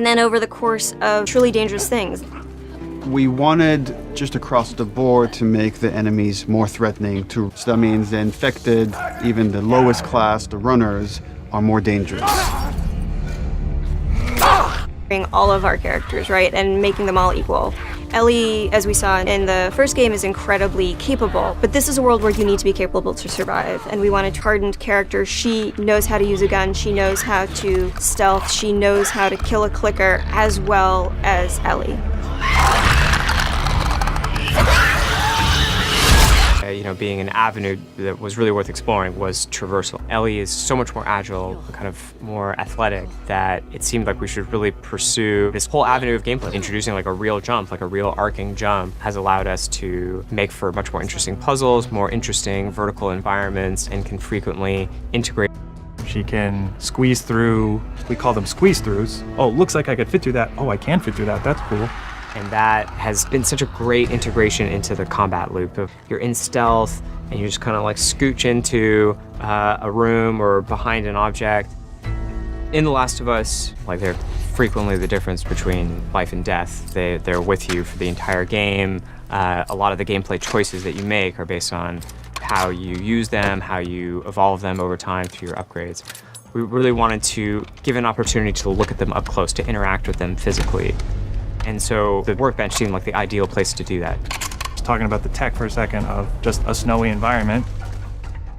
and then over the course of truly dangerous things. We wanted just across the board to make the enemies more threatening too. So that means the infected, even the lowest class, the runners, are more dangerous. All of our characters, right, and making them all equal. Ellie, as we saw in the first game, is incredibly capable, but this is a world where you need to be capable to survive, and we want a hardened character. She knows how to use a gun, she knows how to stealth, she knows how to kill a clicker as well as Ellie. Being an avenue that was really worth exploring was traversal. Ellie is so much more agile, kind of more athletic, that it seemed like we should really pursue this whole avenue of gameplay. Introducing like a real jump, like a real arcing jump, has allowed us to make for much more interesting puzzles, more interesting vertical environments, and can frequently integrate. She can squeeze through, we call them squeeze-throughs. Oh, looks like I could fit through that. Oh, I can fit through that, that's cool. And that has been such a great integration into the combat loop of you're in stealth and you just kind of like scooch into a room or behind an object. In The Last of Us, like they're frequently the difference between life and death. They're with you for the entire game. A lot of the gameplay choices that you make are based on how you use them, how you evolve them over time through your upgrades. We really wanted to give an opportunity to look at them up close, to interact with them physically. And so the workbench seemed like the ideal place to do that. Just talking about the tech for a second of just a snowy environment.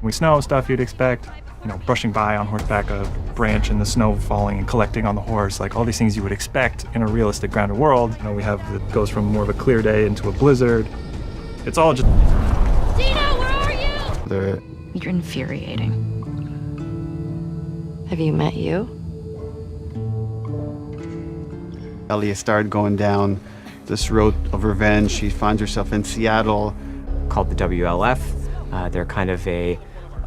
We snow stuff you'd expect, brushing by on horseback, a branch in the snow falling and collecting on the horse, like all these things you would expect in a realistic grounded world. We have it goes from more of a clear day into a blizzard. It's all just... Dina, where are you? You're infuriating. Have you met you? Ellie started going down this road of revenge. She finds herself in Seattle. Called the WLF. They're kind of a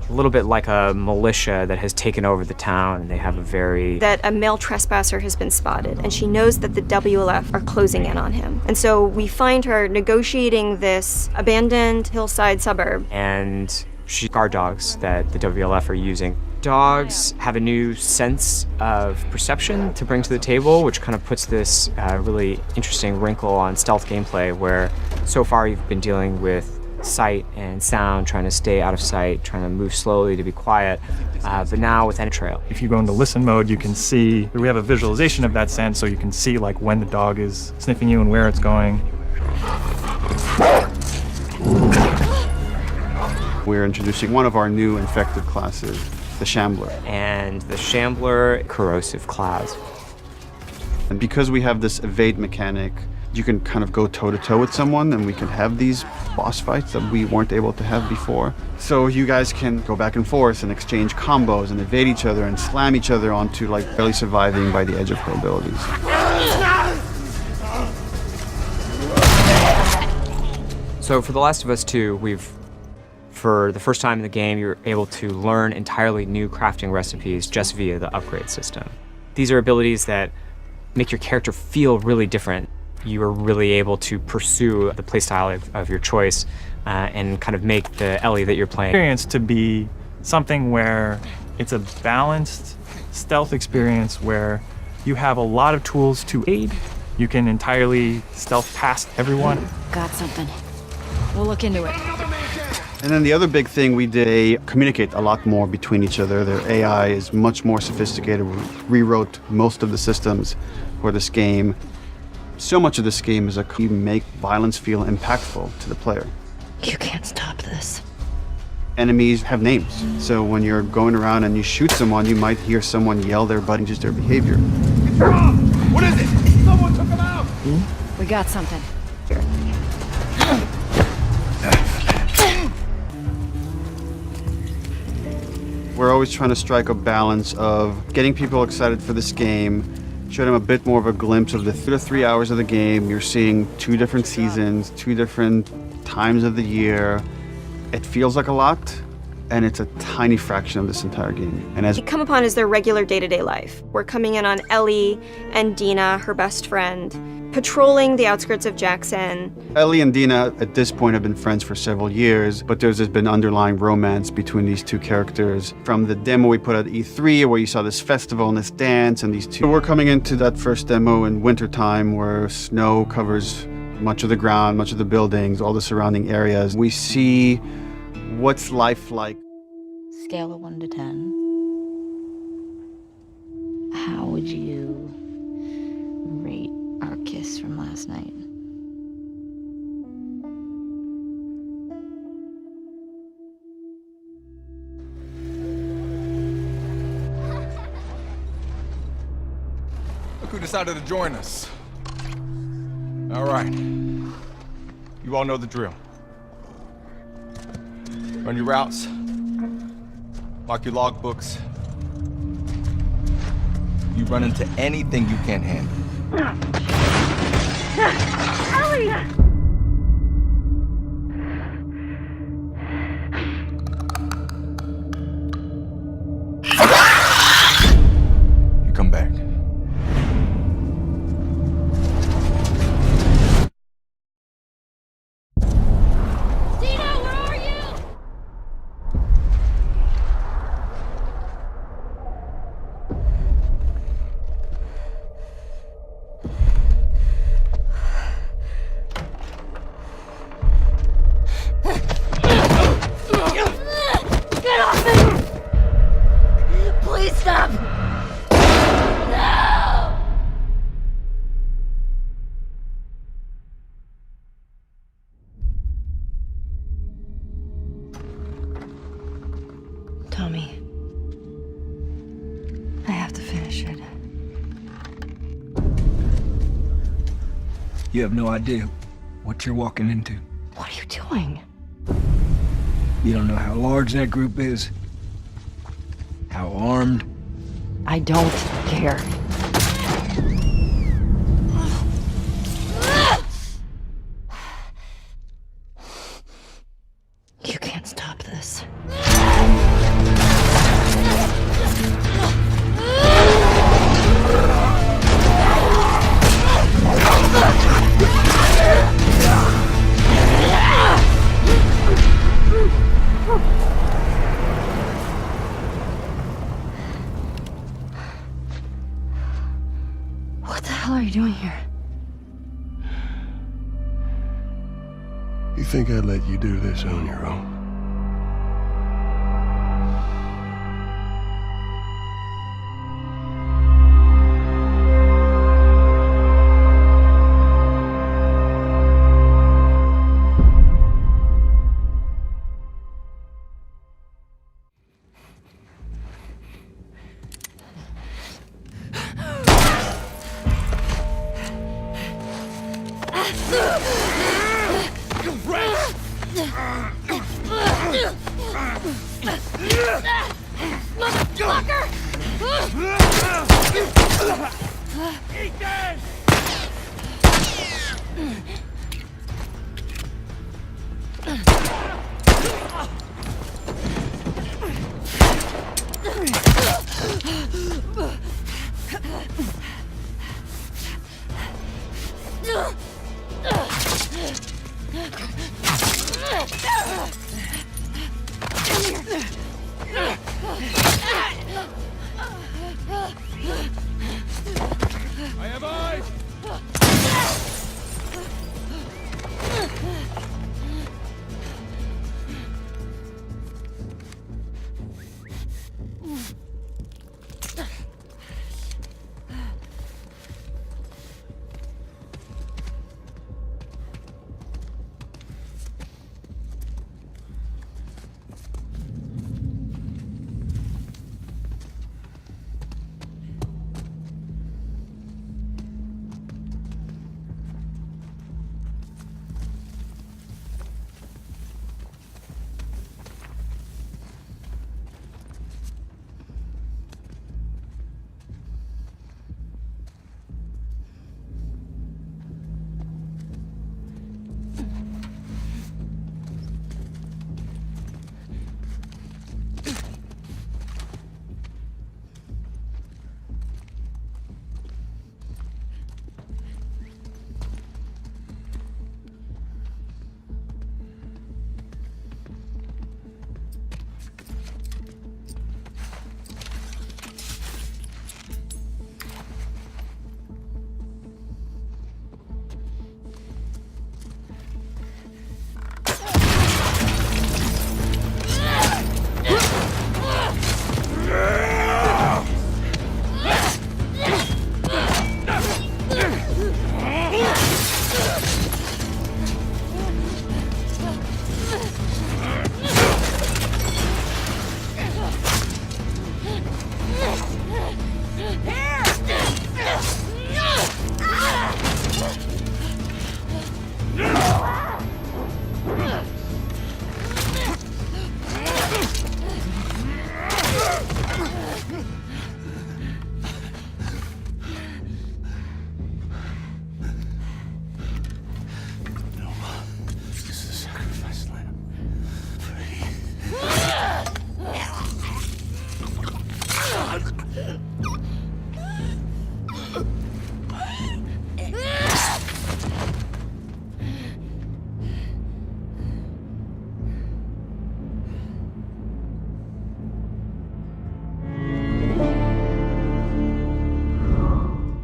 little bit like a militia that has taken over the town, and they have that a male trespasser has been spotted, and she knows that the WLF are closing in on him. And so we find her negotiating this abandoned hillside suburb. And she's guard dogs that the WLF are using. Dogs have a new sense of perception to bring to the table, which kind of puts this really interesting wrinkle on stealth gameplay, where so far you've been dealing with sight and sound, trying to stay out of sight, trying to move slowly to be quiet, but now with any trail. If you go into listen mode, you can see, we have a visualization of that sense, so you can see like when the dog is sniffing you and where it's going. We're introducing one of our new infected classes, the Shambler. And the Shambler, corrosive class. And because we have this evade mechanic, you can kind of go toe-to-toe with someone, and we can have these boss fights that we weren't able to have before. So you guys can go back and forth and exchange combos and evade each other and slam each other onto like barely surviving by the edge of her abilities. So for The Last of Us 2, for the first time in the game, you're able to learn entirely new crafting recipes just via the upgrade system. These are abilities that make your character feel really different. You are really able to pursue the playstyle of your choice and kind of make the Ellie that you're playing. Experience to be something where it's a balanced stealth experience where you have a lot of tools to aid. You can entirely stealth past everyone. Got something. We'll look into it. And then the other big thing we did, they communicate a lot more between each other. Their AI is much more sophisticated. We rewrote most of the systems for this game. So much of this game is you make violence feel impactful to the player. You can't stop this. Enemies have names. So when you're going around and you shoot someone, you might hear someone yell their butt, just their behavior. What is it? Someone took him out! We got something. We're always trying to strike a balance of getting people excited for this game, show them a bit more of a glimpse of the 3 hours of the game. You're seeing 2 different seasons, 2 different times of the year. It feels like a lot, and it's a tiny fraction of this entire game. And as we come upon is their regular day-to-day life. We're coming in on Ellie and Dina, her best friend, patrolling the outskirts of Jackson. Ellie and Dina at this point have been friends for several years, but there's been underlying romance between these two characters. From the demo we put at E3, where you saw this festival and this dance, and these two were coming into that first demo in wintertime where snow covers much of the ground, much of the buildings, all the surrounding areas. We see what's life like. Scale of 1 to 10. How would you rate our kiss from last night? Look who decided to join us. All right. You all know the drill. Run your routes. Mark your logbooks. You run into anything you can't handle. You come back. Dina, where are you? Get off me! Please stop! No! Tommy, I have to finish it. You have no idea what you're walking into. What are you doing? You don't know how large that group is, how armed. I don't care. You can't stop this. What the hell are you doing here? You think I'd let you do this on your own? Eat this! I have eyes!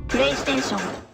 PlayStation